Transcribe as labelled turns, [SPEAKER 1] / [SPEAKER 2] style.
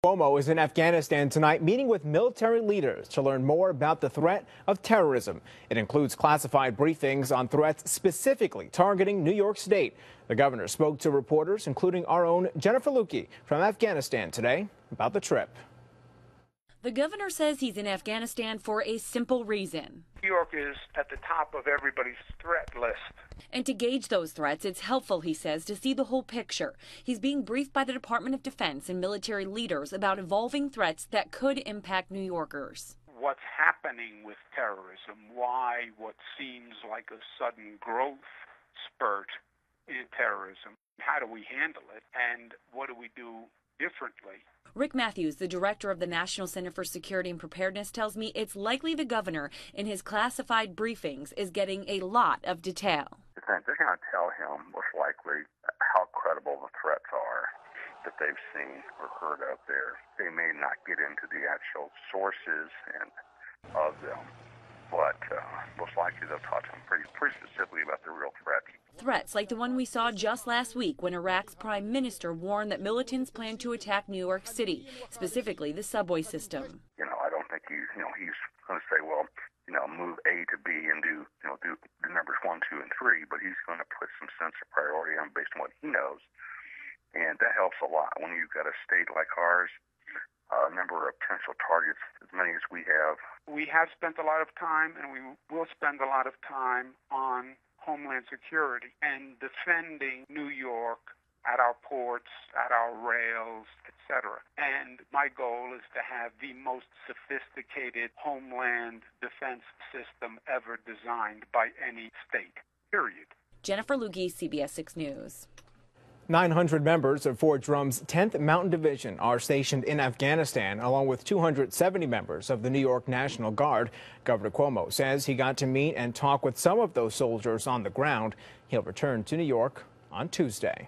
[SPEAKER 1] Cuomo is in Afghanistan tonight meeting with military leaders to learn more about the threat of terrorism. It includes classified briefings on threats specifically targeting New York State. The governor spoke to reporters, including our own Jennifer Lukey from Afghanistan today, about the trip.
[SPEAKER 2] The governor says he's in Afghanistan for a simple reason.
[SPEAKER 3] New York is at the top of everybody's threat list.
[SPEAKER 2] And to gauge those threats, it's helpful, he says, to see the whole picture. He's being briefed by the Department of Defense and military leaders about evolving threats that could impact New Yorkers.
[SPEAKER 3] What's happening with terrorism, why what seems like a sudden growth spurt in terrorism, how do we handle it, and what do we do differently?
[SPEAKER 2] Rick Mathews, the director of the National Center for Security and Preparedness, tells me it's likely the governor, in his classified briefings, is getting a lot of detail.
[SPEAKER 4] They're going to tell him, most likely, how credible the threats are that they've seen or heard out there. They may not get into the actual sources of them, but most likely they'll talk to him pretty specifically about the real threats.
[SPEAKER 2] Threats like the one we saw just last week when Iraq's prime minister warned that militants plan to attack New York City, specifically the subway system.
[SPEAKER 4] I don't think he's going to say, well, move A to B and do numbers 1, 2, and 3, but he's going to put some sense of priority on based on what he knows. And that helps a lot when you've got a state like ours, a number of potential targets, as many as we have.
[SPEAKER 3] We have spent a lot of time, and we will spend a lot of time on Homeland Security and defending New York at our ports, at our rails, etc. And my goal is to have the most sophisticated homeland defense system ever designed by any state, period.
[SPEAKER 2] Jennifer Lukey, CBS 6 News.
[SPEAKER 1] 900 members of Fort Drum's 10th Mountain Division are stationed in Afghanistan, along with 270 members of the New York National Guard. Governor Cuomo says he got to meet and talk with some of those soldiers on the ground. He'll return to New York on Tuesday.